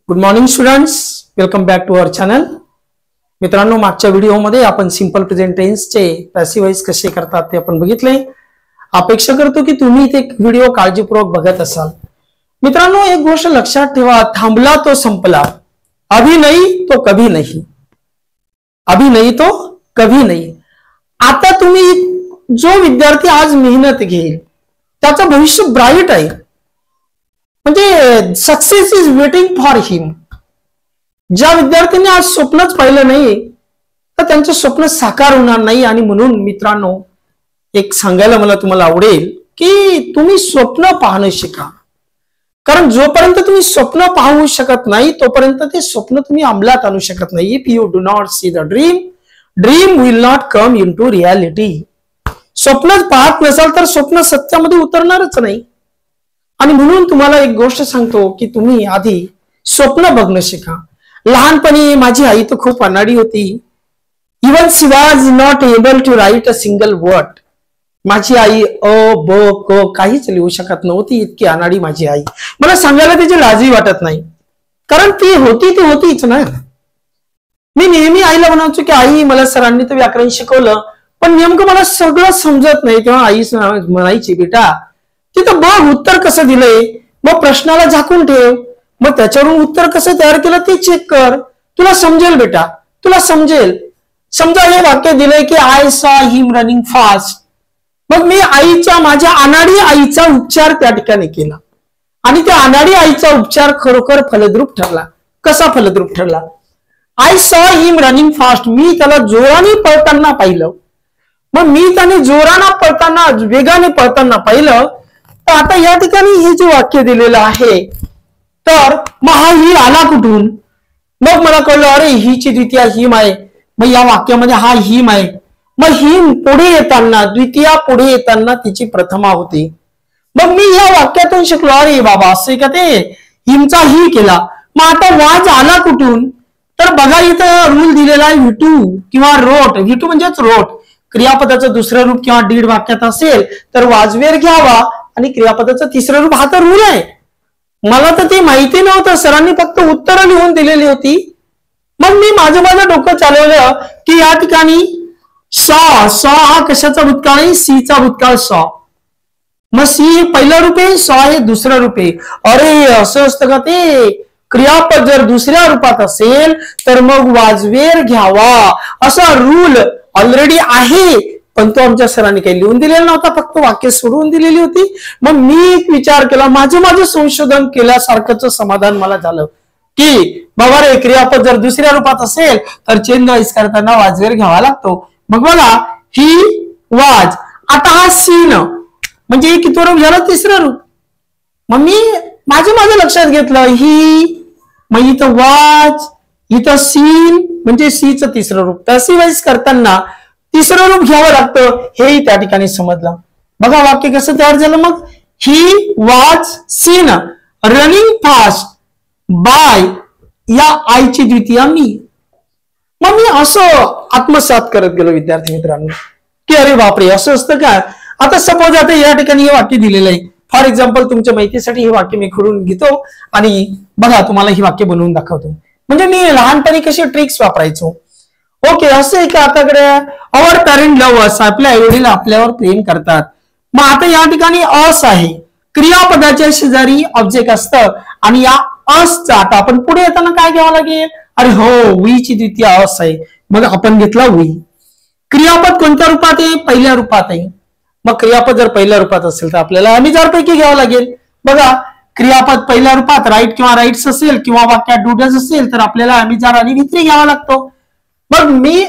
Good morning students, welcome back to our channel. मित्रांनो, मागच्या व्हिडिओमध्ये आपण सिंपल प्रेझेंट टेन्सचे पॅसिव्ह वॉइस कसे करतात ते आपण बघितले. अपेक्षा करतो की तुम्ही ते व्हिडिओ काळजीपूर्वक बघत असाल. मित्रांनो, एक गोष्ट लक्षात ठेवा, थांबला तो संपला. अभी नाही तो कभी नाही, अभी नाही तो कभी नाही. आता तुम्ही जो विद्यार्थी आज मेहनत घेईल त्याचं भविष्य ब्राईट आहे, म्हणजे सक्सेस इज वेटिंग फॉर हिम. ज्या विद्यार्थ्यांनी आज स्वप्नच पाहिलं नाही तर त्यांचं स्वप्न साकार होणार नाही. आणि म्हणून मित्रांनो, एक सांगायला मला तुम्हाला आवडेल की तुम्ही स्वप्न पाहणं शिका. कारण जोपर्यंत तुम्ही स्वप्न पाहू शकत नाही तोपर्यंत ते स्वप्न तुम्ही अंमलात आणू शकत नाही. If you do not see the dream, dream will not come into reality. स्वप्न पाहत नसाल तर स्वप्न सत्यामध्ये उतरणारच नाही. आणि म्हणून तुम्हाला एक गोष्ट सांगतो की तुम्ही आधी स्वप्न बघणं शिका. लहानपणी माझी आई तर खूप अनाडी होती. Even she was not able to write a single word. माझी आई अ ब क काहीच लिहू शकत नव्हती, इतकी अनाडी माझी आई. मला सांगायला त्याची लाजही वाटत नाही, कारण ती होती ती होतीच ना. मी नेहमी आईला म्हणायचो की आई, मला सरांनी तर व्याकरण शिकवलं पण नेमकं मला सगळं समजत नाही. तेव्हा आई म्हणायची, बेटा तिथं बघ उत्तर कसं दिलंय, मग प्रश्नाला झाकून ठेव, मग त्याच्यावरून उत्तर कसं तयार केलं ते चेक कर, तुला समजेल बेटा, तुला समजेल. समजा हे वाक्य दिलंय की I saw him running fast. मग मी माझ्या अनाडी आईचा उपचार त्या ठिकाणी केला आणि त्या अनाडी आईचा उपचार खरोखर फलद्रूप ठरला. कसा फलद्रूप ठरला? I saw him running fast. मी त्याला जोराने पळताना पाहिलं. मग मी त्याने जोराने पळताना, वेगाने पळताना पाहिलं. तर आता या ठिकाणी हे जे वाक्य दिलेलं आहे, तर मग हा ही आला कुठून? मग मला कळलं, अरे हीची द्वितीया हिम आहे. मग या वाक्यामध्ये हा हिम आहे. मग हिम पुढे येताना, द्वितीया पुढे येताना तिची प्रथमा होती. मग मी या वाक्यातून शिकलो, अरे बाबा असं का, ते हिमचा ही केला. मग आता वाज आला कुठून? तर बघा, इथं रूल दिलेला आहे व्हिटू किंवा रोट. व्हिटू म्हणजेच रोट. क्रियापदाचं दुसरं रूप किंवा दीड वाक्यात असेल तर वाजवेर घ्यावा, आणि क्रियापदाचं तिसरं रूप हा तर रूल आहे. मला तर ते माहिती नव्हतं, सरांनी फक्त उत्तरं लिहून दिलेली होती. मग मी माझं डोकं चालवलं की या ठिकाणी सॉ, सॉ हा कशाचा भूतकाळ आहे? सीचा भूतकाळ सॉ. मग सी हे पहिलं रूप आहे, सॉ हे दुसरं रूप आहे. अरे असं असतं का ते? क्रियापद जर दुसऱ्या रूपात असेल तर मग वाजवेर घ्यावा असा रूल ऑलरेडी आहे, पण तो आमच्या सरांनी काही लिहून दिलेला नव्हता, फक्त वाक्य सोडवून दिलेली होती. मग मी एक विचार केला, माझं संशोधन केल्यासारखंच समाधान मला झालं की बाबा रे, क्रियापद जर दुसऱ्या रूपात असेल तर चेंज वाईज करताना वाजवेर घ्यावा लागतो. मग बघा, ही वाज. आता हा सीन म्हणजे किती रूप झालं? तिसरं रूप. मग मी माझं लक्षात घेतलं, ही, मग इथं वाज, इथं सीन म्हणजे सीचं तिसरं रूप. पॅसिव्ह वॉइस करताना तिसरं रूप घ्यावं लागतं, हेही त्या ठिकाणी समजलं. बघा वाक्य कसं तयार झालं. मग he was scene running fast by, या आईची द्वितीया मी. मग मी असं आत्मसात करत गेलो विद्यार्थी मित्रांनो की अरे बापरे, असं असतं का? आता सपोज आता या ठिकाणी हे वाक्य दिलेलं आहे. फॉर एक्झाम्पल, तुमच्या माहितीसाठी हे वाक्य मी खोडून घेतो आणि बघा तुम्हाला ही वाक्य बनवून दाखवतो. म्हणजे मी लहानपणी कशी ट्रिक्स वापरायचो. ओके, असं आहे का? आताकडे अवर पॅरेंट लव्ह अस, आपल्या आईवडील आपल्यावर प्रेम करतात. मग आता या ठिकाणी अस आहे, क्रियापदाच्या शेजारी ऑब्जेक्ट असतं आणि या असचा आता आपण पुढे येताना काय घ्यावं लागेल? अरे हो, वीची द्वितीया अस आहे. मग आपण घेतला वी. क्रियापद कोणत्या रूपात आहे? पहिल्या रूपात आहे. मग क्रियापद जर पहिल्या रूपात असेल तर आपल्याला अमिजार पैकी घ्यावं लागेल. बघा, क्रियापद पहिल्या रूपात राईट किंवा राईट्स असेल किंवा वाक्यात डूडज असेल तर आपल्याला अमिजार आणि वित्री घ्यावा लागतो. मग मी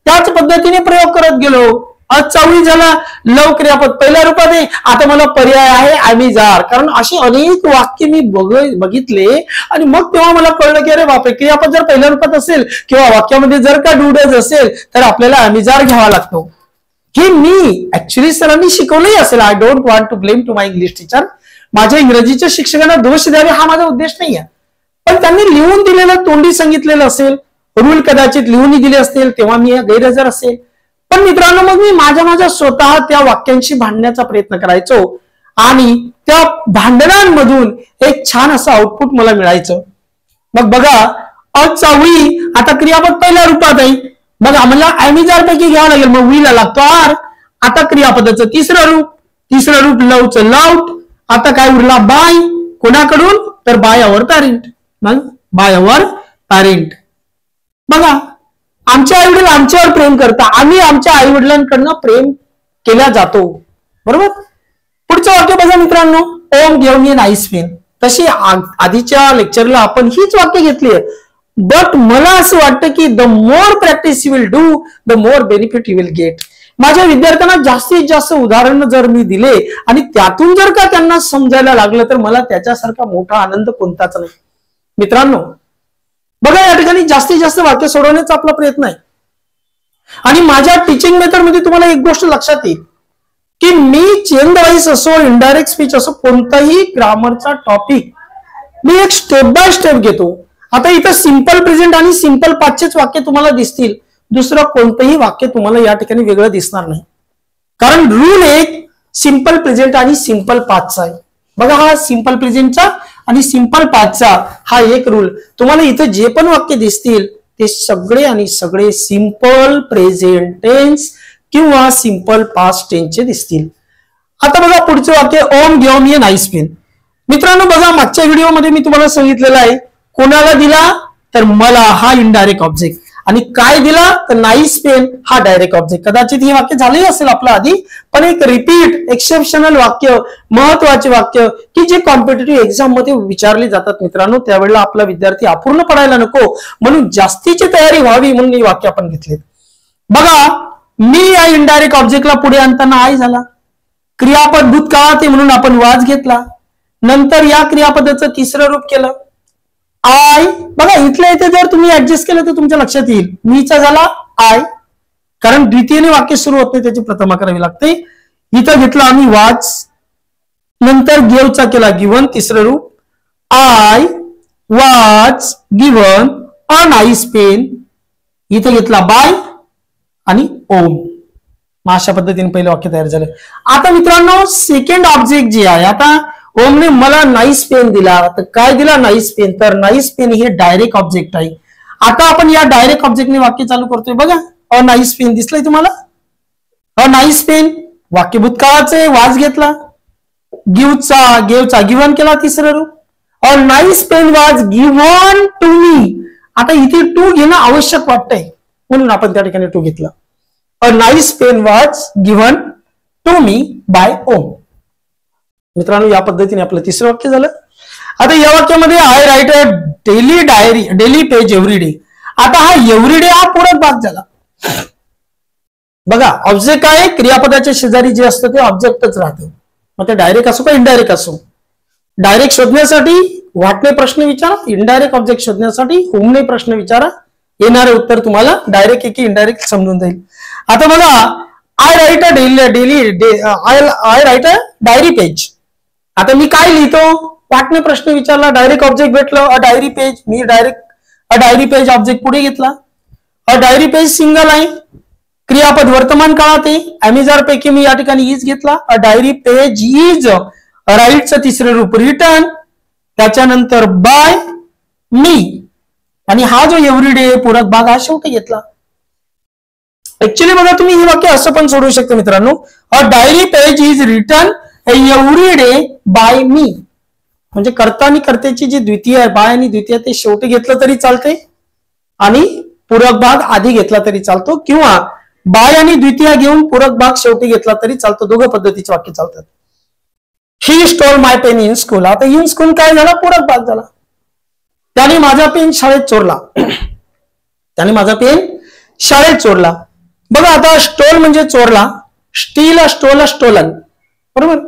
त्याच पद्धतीने प्रयोग करत गेलो. आज 24 झाला, लव क्रियापद पहिल्या रूपात आहे. आता मला पर्याय आहे अमिजार, कारण अशी अनेक वाक्य मी बघितले आणि मग तेव्हा मला कळलं की अरे बापरे, क्रियापद जर पहिल्या रूपात असेल किंवा वाक्यामध्ये जर का डूडज असेल तर आपल्याला अमिजार घ्यावा लागतो. हे मी ऍक्च्युली सरांनी शिकवलंही असेल. I don't want to blame to my English teacher. माझ्या इंग्रजीच्या शिक्षकांना दोष द्यावे हा माझा उद्देश नाही आहे, पण त्यांनी लिहून दिलेलं, तोंडी सांगितलेलं असेल, रूल कदाचित लिहून दिले असतील, तेव्हा मी गैरहजर असेल. पण मित्रांनो, मग मी माझ्या स्वतः त्या वाक्यांशी भांडण्याचा प्रयत्न करायचो आणि त्या भांडणांमधून एक छान असं आउटपुट मला मिळायचं. मग बघा अचावळी आता क्रियापद पहिल्या रूपात आहे. मग आम्हाला ऍमिजार पैकी घ्यावं लागेल. मग वीला लागतो आर. आता क्रियापदाचं तिसरं रूप लवचं लाऊट. आता काय उरला बाय. कोणाकडून तर बाय अवर पॅरेंट. मग बाय अवर पॅरेंट. बघा आमचे आई वडील आमच्यावर प्रेम करतात. आम्ही आमच्या आई वडिलांकडनं प्रेम केला जातो. बरोबर. पुढचं वाक्य बघा मित्रांनो. ओम गिव्ह मी नाईस पेन. तशी आधीच्या लेक्चरला आपण हीच वाक्य घेतली आहे. बट मला असं वाटतं की the more practice you will do the more benefit you will get. माझ्या विद्यार्थ्यांना जास्तीत जास्त उदाहरण जर मी दिले आणि त्यातून जर का त्यांना समजायला लागलं तर मला त्याच्यासारखा मोठा आनंद कोणताच नाही. मित्रांनो बघा या ठिकाणी जास्तीत जास्त वाक्य सोडवण्याचा आपला प्रयत्न आहे. आणि माझ्या टीचिंग मेथड मध्ये तुम्हाला एक गोष्ट लक्षात येईल की मी चेन वाईज असो इनडायरेक्ट स्पीच असो कोणताही ग्रामरचा टॉपिक मी एक स्टेप बाय स्टेप घेतो. आता इथं सिंपल प्रेझेंट आणि सिंपल पास्टचेच वाक्य तुम्हाला दिसतील. दुसरं कोणतंही वाक्य तुम्हाला या ठिकाणी वेगळं दिसणार नाही. कारण रूल एक सिंपल प्रेझेंट आणि सिंपल पास्टचा आहे. बघा हा सिंपल प्रेझेंटचा आणि सिंपल पास्टचा हा एक रूल. तुम्हाला इथं जे पण वाक्य दिसतील ते सगळे आणि सगळे सिंपल प्रेझेंट टेन्स किंवा सिंपल पास्ट टेन्सचे दिसतील. आता बघा पुढचं वाक्य Om give me a nice pen. मित्रांनो बघा मागच्या व्हिडिओमध्ये मी तुम्हाला सांगितलेलं आहे कोणाला दिला तर मला हा इनडायरेक्ट ऑब्जेक्ट आणि काय दिला तर नाईस पेन हा डायरेक्ट ऑब्जेक्ट. कदाचित हे वाक्य झालंही असेल आपलं आधी पण एक रिपीट एक्सेप्शनल वाक्य महत्वाचे वाक्य की जे कॉम्पिटेटिव्ह एक्झाम मध्ये विचारले जातात मित्रांनो. त्यावेळेला आपला विद्यार्थी अपूर्ण पडायला नको म्हणून जास्तीची तयारी व्हावी म्हणून ही वाक्य आपण घेतले. बघा मी या इनडायरेक्ट ऑब्जेक्टला पुढे आणताना आय झाला. क्रियापद भूतकाळात म्हणून आपण वाज घेतला. नंतर या क्रियापदाचं तिसरं रूप केलं आय. बघा इथल्या इथे जर तुम्ही ऍडजस्ट केलं तर तुमच्या लक्षात येईल मीचा झाला आय कारण द्वितीयने वाक्य सुरू होत नाही त्याची प्रथमा करावी लागते. इथं घेतला आम्ही वाच. नंतर गिव्हचा केला गिव्हन तिसरं रूप I was given a nice pen. इथं घेतला बाय आणि ओम. अशा पद्धतीने पहिलं वाक्य तयार झालं. आता मित्रांनो सेकंड ऑब्जेक्ट जे आहे आता ओमने मला नाईस पेन दिला तर काय दिला नाईस पेन तर नाईस पेन हे डायरेक्ट ऑब्जेक्ट आहे. आता आपण या डायरेक्ट ऑब्जेक्टने वाक्य चालू करतोय. बघा अ नाईस पेन दिसलंय तुम्हाला. अ नाईस पेन वाक्य भूतकाळाचे वाज घेतला. गिव्हचा गिव्हन केला तिसरं रूप. अ नाईस पेन वाज गिव्हन टू मी. आता इथे टू घेणं आवश्यक वाटतंय म्हणून आपण त्या ठिकाणी टू घेतला. अ नाईस पेन वाज गिव्हन टू मी बाय ओम. मित्रांनो या पद्धतीने आपलं तिसरं वाक्य झालं. आता या वाक्यामध्ये I right a daily page every day. आता हा एव्हरी डे हा पूरक भाग झाला. बघा ऑब्जेक्ट आहे क्रियापदाच्या शेजारी जे असतं ते ऑब्जेक्टच राहतं. मग ते डायरेक्ट असो का इनडायरेक्ट असो. डायरेक्ट शोधण्यासाठी व्हॉटने प्रश्न विचारा. इनडायरेक्ट ऑब्जेक्ट शोधण्यासाठी होमने प्रश्न विचारा. येणारे उत्तर तुम्हाला डायरेक्ट की इनडायरेक्ट समजून जाईल. आता बघा I right a diary page. आता मी काय लिहितो व्हॉटने प्रश्न विचारला डायरेक्ट ऑब्जेक्ट भेटलं अ डायरी पेज. मी डायरेक्ट अ डायरी पेज ऑब्जेक्ट पुढे घेतला. अ डायरी पेज सिंगल आहे क्रियापद वर्तमान काळात आहे. अमेजार पैकी मी या ठिकाणी इज घेतला. अ डायरी पेज इज राईटचं तिसरं रूप रिटर्न. त्याच्यानंतर बाय मी आणि हा जो एव्हरी डे पूरक भाग हा शेवटी घेतला. ऍक्च्युली बघा तुम्ही हे वाक्य असं पण सोडवू शकता मित्रांनो. A diary page is written every day by me. म्हणजे कर्ता आणि कर्त्याची जी द्वितीय आहे बाय आणि द्वितीय ते शेवटी घेतलं तरी चालते आणि पूरक भाग आधी घेतला तरी चालतो किंवा बाय आणि द्वितीय घेऊन पूरक भाग शेवटी घेतला तरी चालतो. दोघं पद्धतीचे वाक्य चालतात. He stole my pen in school. आता इन स्कूल काय झाला पूरक भाग झाला. त्याने माझा पेन शाळेत चोरला. त्याने माझा पेन शाळेत चोरला. बघा आता स्टोल म्हणजे चोरला. Steel stole stolen. बरोबर.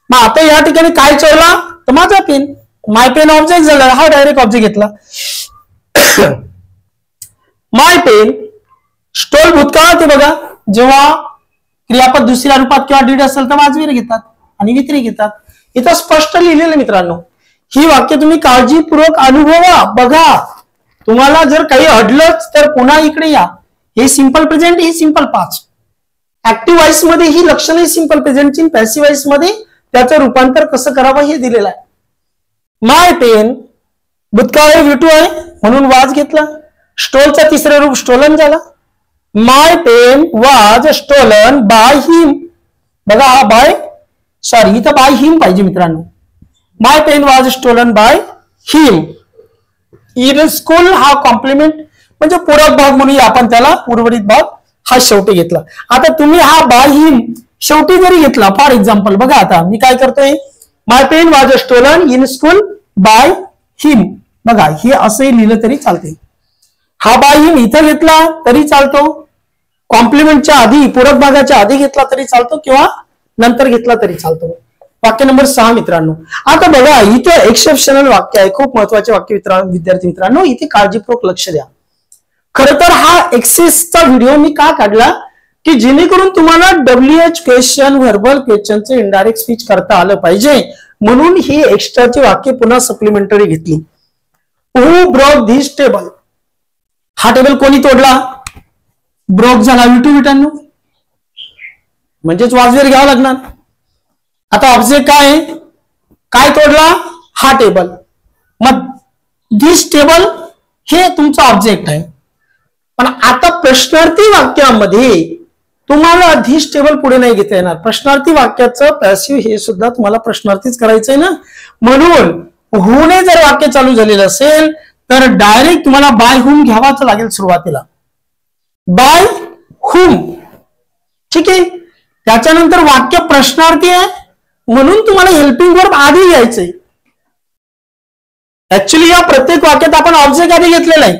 मग आता या ठिकाणी काय चोरला तर माझा पेन. माय पेन ऑब्जेक्ट झाला हा डायरेक्ट ऑब्जेक्ट घेतला. माय पेन स्टोल भूतकाळात बघा जेव्हा क्रियापद दुसऱ्या रूपात किंवा डीड असेल तर वाजवीर घेतात आणि वित्री घेतात. इथं स्पष्ट लिहिलेलं मित्रांनो. ही वाक्य तुम्ही काळजीपूर्वक अनुभवा बघा. तुम्हाला जर काही अडलंच तर पुन्हा इकडे या. हे सिंपल प्रेझेंट हे सिंपल पास्ट. ऍक्टिव्ह व्हॉइस मध्ये ही लक्षणे सिंपल प्रेझेंटची पॅसिव्ह व्हॉइस मध्ये त्याचं रूपांतर कसं करावं हे दिलेलं आहे. माय पेन भूतकाळ आहे V2 आहे म्हणून वाज घेतला. स्टोलचा तिसरं रूप स्टोलन झाला. My pen was stolen by him. बघा हा बाय सॉरी इथं बाय हिम पाहिजे मित्रांनो. My pen was stolen by him. In school हा कॉम्प्लिमेंट म्हणजे पूरक भाग म्हणूया आपण त्याला. उर्वरित भाग हा शेवटी घेतला. आता तुम्ही हा बाय हिम शेवटी जरी घेतला फॉर एक्झाम्पल बघा आता मी काय करतोय. My pen was stolen in school by him. बघा हे असंही लिहिलं तरी चालते. हा बाय हिम इथं घेतला तरी चालतो. कॉम्प्लिमेंटच्या आधी पूरक भागाच्या आधी घेतला तरी चालतो किंवा नंतर घेतला तरी चालतो. वाक्य नंबर 6 मित्रांनो. आता बघा इथे एक्सेप्शनल वाक्य आहे. खूप महत्वाचे वाक्य विद्यार्थी मित्रांनो इथे काळजीपूर्वक लक्ष द्या. खर तर हा एक्सेसचा व्हिडिओ मी का काढला की जेणेकरून तुम्हाला WH क्वेश्चन व्हर्बल क्वेश्चनचे इनडायरेक्ट स्पीच करता आलं पाहिजे म्हणून ही एक्स्ट्राची वाक्य पुन्हा सप्लिमेंटरी घेतली. हु ब्रोक धिस टेबल. हा टेबल कोणी तोडला. ब्रोक झाला V2 मित्रांनो म्हणजेच वाजवेर घ्यावं लागणार. आता ऑब्जेक्ट काय आहे. काय तोडला हा टेबल. मग धिस टेबल हे तुमचं ऑब्जेक्ट आहे. पण आता प्रश्नार्थी वाक्यामध्ये तुम्हाला धिस टेबल पुढे नाही घेता येणार. प्रश्नार्थी वाक्याचं पॅसिव्ह हे सुद्धा तुम्हाला प्रश्नार्थीच करायचंय ना. म्हणून हुने जर वाक्य चालू झालेलं असेल तर डायरेक्ट तुम्हाला बाय हुम घ्यावाच लागेल सुरुवातीला. By whom. ठीक आहे. त्याच्यानंतर वाक्य प्रश्नार्थी आहे म्हणून तुम्हाला हेल्पिंग वर्ब आधी घ्यायचंय. ऍक्च्युली या प्रत्येक वाक्यात आपण ऑब्जेक्ट आधी घेतलेला आहे.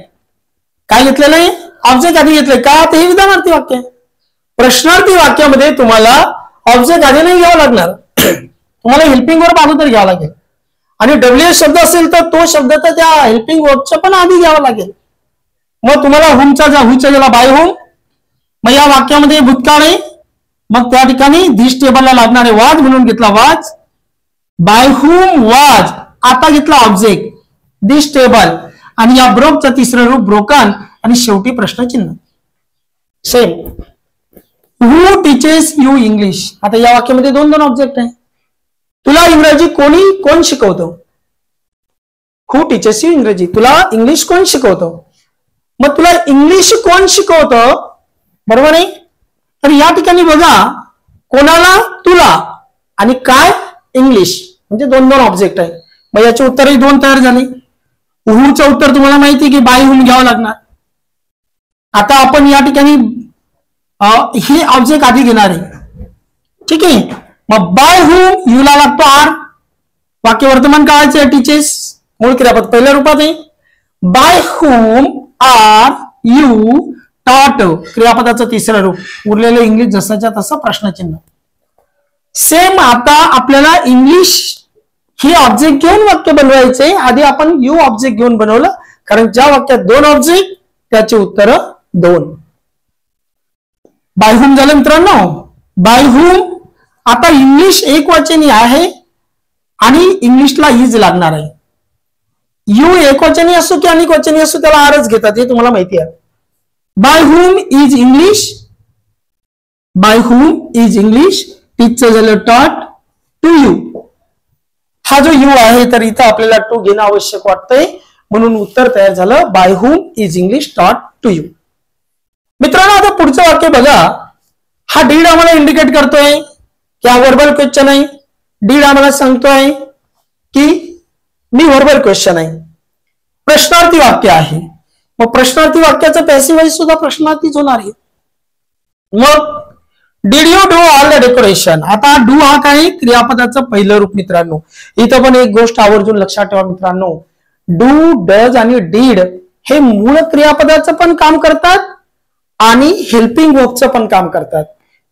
काय घेतलेलं आहे. ऑब्जेक्ट आधी घेतलंय का ते हे विधानार्थी वाक्य आहे. प्रश्नार्थी वाक्यामध्ये तुम्हाला ऑब्जेक्ट आधी नाही घ्यावा लागणार. तुम्हाला हेल्पिंग वर्ब अगोदर घ्यावा लागेल. आणि WH शब्द असेल तर तो शब्द तर त्या हेल्पिंग वर्बचा पण आधी घ्यावा लागेल. मग तुम्हाला हुमचा गेला बाय हुम. मग या वाक्यामध्ये भूतकाळ आहे मग त्या ठिकाणी धिस टेबलला लागणारे वाज म्हणून घेतला वाज. बाय हुम वाज. आता घेतला ऑब्जेक्ट धिस टेबल आणि या ब्रोकचं तिसरं रूप ब्रोकन आणि शेवटी प्रश्नचिन्ह. Same. Who teaches you English. आता या वाक्यामध्ये दोन ऑब्जेक्ट आहे. तुला इंग्रजी कोण शिकवतो. हु टीचेस यू इंग्रजी. तुला इंग्लिश कोण शिकवतो. मग तुला इंग्लिश कोण शिकवतं बरोबर आहे. तर या ठिकाणी बघा कोणाला तुला आणि काय इंग्लिश म्हणजे दोन ऑब्जेक्ट आहे. मग याचे उत्तरही दोन तयार झाले. हुचं उत्तर तुम्हाला माहिती आहे की बाय हुम घ्यावं लागणार. आता आपण या ठिकाणी हे ऑब्जेक्ट आधी घेणार आहे. ठीक आहे. मग बाय हुम युला लागतो आर. वाक्य वर्तमान काळाचे टीचेस मूळ क्रियापद पहिल्या रूपात आहे. बाय हुम आर यू टॉट क्रियापदाचं तिसरं रूप. उरलेलं इंग्लिश जसाच्या तसं प्रश्नचिन्ह. सेम आता आपल्याला इंग्लिश हे ऑब्जेक्ट घेऊन वाक्य बनवायचे. आधी आपण यू ऑब्जेक्ट घेऊन बनवलं कारण ज्या वाक्यात दोन ऑब्जेक्ट त्याचे उत्तर दोन. बाय हुम झालं मित्रांनो. By whom. आता इंग्लिश एक वचनी आहे आणि इंग्लिशला इज लागणार आहे. यू एक वचनी असो की अनेक वचनी असो त्याला आरच घेतात हे तुम्हाला माहिती आहे. By whom is English. By whom is English. Teacher झालं टॉट टू यू. हा जो यू आहे तर इथं आपल्याला टू घेणं आवश्यक वाटतंय म्हणून उत्तर तयार झालं बाय हुम इज इंग्लिश टॉट टू यू. मित्रांनो आता पुढचं वाक्य बघा. हा डीड आम्हाला इंडिकेट करतोय की हा वर्बल क्वेश्चन आहे. डीड आम्हाला सांगतोय की मी वर्बल क्वेश्चन आहे. प्रश्नार्थी वाक्य आहे. मग प्रश्नार्थी वाक्याचं पॅसिव्ह वॉइस सुद्धा प्रश्नार्थीच होणार आहे. मग did you do all the decoration. आता डू हा काय क्रियापदाचं पहिलं रूप मित्रांनो. इथं पण एक गोष्ट आवर्जून लक्षात ठेवा मित्रांनो. डू डज आणि डीड हे मूळ क्रियापदाचं पण काम करतात आणि हेल्पिंग वर्बचं पण काम करतात.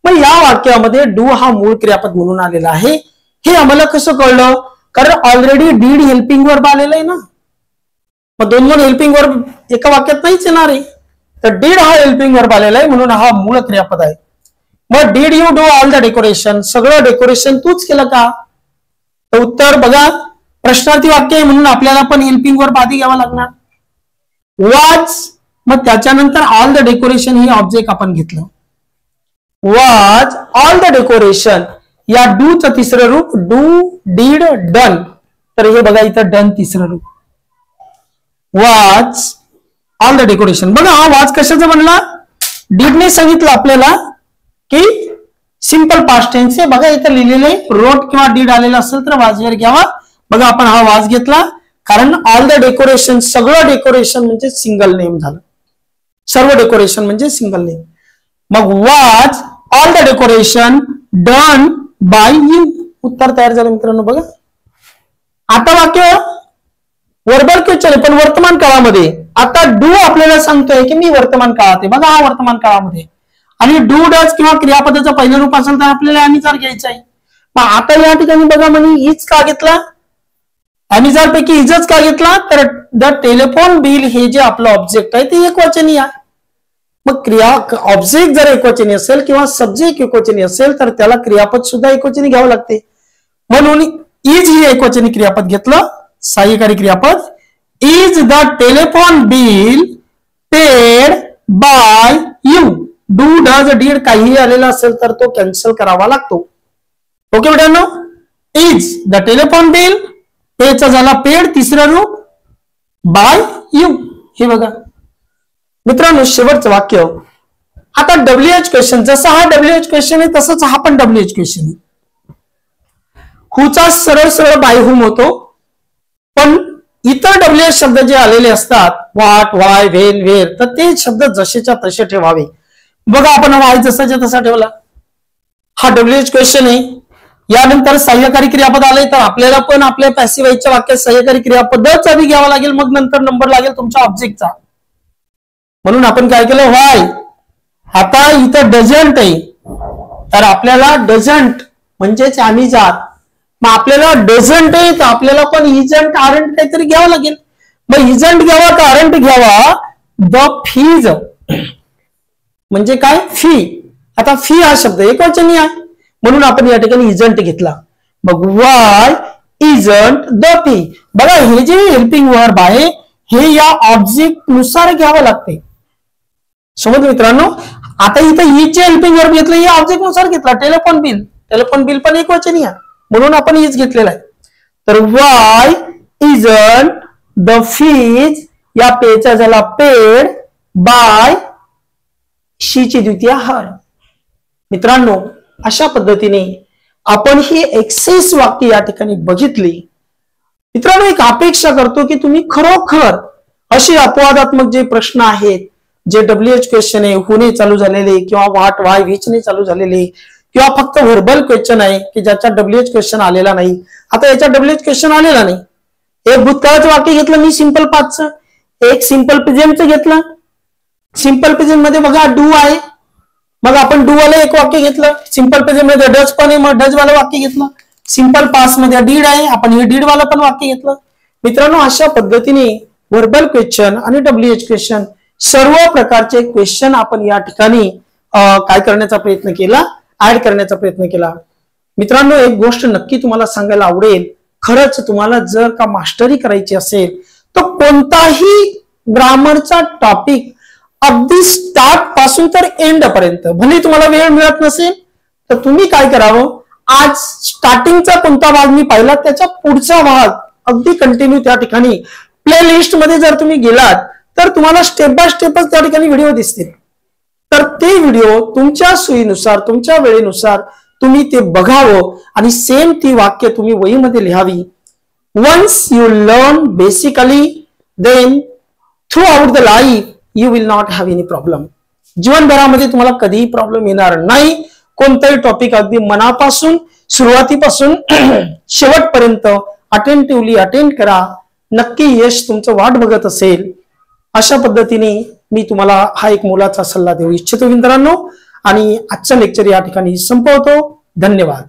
मग या वाक्यामध्ये डू हा मूळ क्रियापद म्हणून आलेला आहे. हे आम्हाला कसं कळलं कारण ऑलरेडी डीड हेल्पिंग वर्ब आलेला आहे ना. मग दोन हेल्पिंग वर्ब एका वाक्यात नाहीच येणार आहे. तर डीड हा हेल्पिंग वर्ब आलेला आहे म्हणून हा मूळ क्रियापद आहे. मग did you do all the decoration. सगळं डेकोरेशन तूच केलं का. तर उत्तर बघा प्रश्नार्थी वाक्य आहे म्हणून आपल्याला पण हेल्पिंग वर्ब आधी घ्यावा लागणार. वॉज. मग त्याच्यानंतर ऑल द डेकोरेशन हे ऑब्जेक्ट आपण घेतलं. Was all the decoration. या डूचं तिसरं रूप डू डीड डन. तर हे बघा इथं डन तिसरं रूप. Was all the decoration. बघा हा वॉज कशाचा बनला, डीडने सांगितलं आपल्याला की सिंपल पास्ट टेन्स आहे. बघा इथं लिहिलेले रोट किंवा डीड आलेला असेल तर वाजवर घ्यावा. बघा आपण हा वाज घेतला कारण ऑल द डेकोरेशन, सगळं डेकोरेशन म्हणजे सिंगल नेम झालं, सर्व डेकोरेशन म्हणजे सिंगल नेम. मग वाज all the decoration done by you. उत्तर तयार झालं मित्रांनो. बघा आता वाक्य वर्बल क्वेश्चन आहे पण वर्तमान काळामध्ये. आता डू आपल्याला सांगतोय की मी वर्तमान काळात आहे. बघा हा वर्तमान काळामध्ये आणि डू डज किंवा क्रियापदाचं पहिलं रूप असेल तर आपल्याला अॅमिजार घ्यायचं आहे. मग आता या ठिकाणी बघा म्हणे इज का घेतला, अॅमिजार पैकी इजच का घेतला, तर द टेलिफोन बिल हे जे आपलं ऑब्जेक्ट आहे ते एकवचनी आहे. मग क्रिया ऑब्जेक्ट जर एकवचनी असेल किंवा सब्जेक्ट एकवचनी असेल तर त्याला क्रियापद सुद्धा एकवचनी घ्यावं लागते. म्हणून इज ही एकवचनी क्रियापद घेतलं, सहाय्यकारी क्रियापद. Is the telephone bill paid by you. Do does did काहीही आलेला असेल तर तो कॅन्सल करावा लागतो. ओके मित्रांनो. इज द टेलिफोन बिल, पेचा झाला पेड, तिसरं रूप बाय यू. हे बघा मित्रांनो शेवटचं वाक्य. आता डब्ल्यूएच क्वेश्चन, जसा हा डब्ल्यूएच क्वेश्चन आहे तसंच हा पण डब्ल्यूएच क्वेश्चन आहे. हुचा सरळ सरळ बाय हुम होतो पण इतर डब्ल्यूएच शब्द जे आलेले असतात व्हॉट, वाय, व्हेन, वेअर, तर ते शब्द जसेच्या तसे ठेवावे. बघा आपण वाय जसाच्या तसा ठेवला. हा डब्ल्यूएच क्वेश्चन आहे. यानंतर सहाय्यकारी क्रियापद आले तर आपल्याला पण आपल्या पॅसिव्ह व्हॉइसच्या वाक्यात सहाय्यकारी क्रियापदच आधी घ्यावा लागेल, मग नंतर नंबर लागेल तुमच्या ऑब्जेक्टचा. म्हणून आपण काय केलं व्हाय. आता इथं डझंट आहे तर आपल्याला डझंट म्हणजेच अॅमिजार. मग आपल्याला डझंट आहे तर आपल्याला पण इजंट, आरंट काहीतरी घ्यावं लागेल. मग इजंट घ्यावा का आरंट घ्यावा. द फीज म्हणजे काय, फी. आता फी हा शब्द एकवचनी आहे म्हणून आपण या ठिकाणी इजंट घेतला. मग वाय इजंट द फी. बघा हे जे हेल्पिंग वर्ब आहे हे या ऑब्जेक्ट नुसार घ्यावं लागते. समज मित्रांनो. आता इथं इज हेल्पिंग वर्ब घेतलं हे ऑब्जेक्ट नुसार घेतला. टेलिफोन बिल, टेलिफोन बिल पण एकवचनी आहे म्हणून आपण इज घेतलेला आहे. तर वाय इजंट द फीज, या पेचा झाला पेड बाय, शीची द्वितीय हर. मित्रांनो अशा पद्धतीने आपण ही एक्सेस वाक्य या ठिकाणी बघितली. मित्रांनो एक अपेक्षा करतो की तुम्ही खरोखर अशी अपवादात्मक जे प्रश्न आहेत, जे डब्ल्यूएच क्वेश्चन आहे, हुने चालू झालेले किंवा व्हॉट, वाय, व्हिचने चालू झालेले किंवा फक्त व्हर्बल क्वेश्चन आहे की ज्याच्या डब्ल्यूएच क्वेश्चन आलेला नाही. आता याच्या डब्ल्यूएच क्वेश्चन आलेला नाही. एक भूतकाळाचं वाक्य घेतलं मी सिंपल पास्टचं, एक सिंपल प्रेझेंटचं घेतलं. सिंपल प्रेझेंट मध्ये बघा डू आहे, मग आपण डू वाला एक वाक्य घेतलं. सिंपल प्रेझेंट मध्ये डज पण आहे मग डज वाला वाक्य घेतलं. सिंपल पास्ट मध्ये डीड आहे, आपण हे डीड वाला पण वाक्य घेतलं. मित्रांनो अशा पद्धतीने व्हर्बल क्वेश्चन आणि डब्ल्यूएच क्वेश्चन सर्व प्रकारचे क्वेश्चन आपण या ठिकाणी काय करण्याचा प्रयत्न केला, ऍड करण्याचा प्रयत्न केला. मित्रांनो एक गोष्ट नक्की तुम्हाला सांगायला आवडेल, खरंच तुम्हाला जर का मास्टरी करायची असेल तर कोणताही ग्रामरचा टॉपिक अगदी स्टार्ट पासून तर एंड पर्यंत, भले तुम्हाला वेळ मिळत नसेल तर तुम्ही काय करावं, आज स्टार्टिंगचा कोणता भाग मी पाहिला त्याच्या पुढचा भाग अगदी कंटिन्यू त्या ठिकाणी प्लेलिस्ट मध्ये जर तुम्ही गेलात तर तुम्हाला स्टेप बाय स्टेपच त्या ठिकाणी व्हिडिओ दिसतील. तर ते व्हिडिओ तुमच्या सोयीनुसार, तुमच्या वेळेनुसार तुम्ही ते बघावं आणि सेम ती वाक्य तुम्ही वहीमध्ये लिहावी. Once you learn basically then throughout the life you will not have any problem. जीवनभरामध्ये तुम्हाला कधीही प्रॉब्लेम येणार नाही. कोणताही टॉपिक अगदी मनापासून सुरुवातीपासून शेवटपर्यंत अटेंटिव्हली अटेंड करा. नक्की यश तुमचं वाट बघत असेल. अशा पद्धतीने मी तुम्हाला हा एक मोलाचा सल्ला देऊ इच्छितो मित्रांनो. आणि आजचं लेक्चर या ठिकाणी संपवतो. धन्यवाद.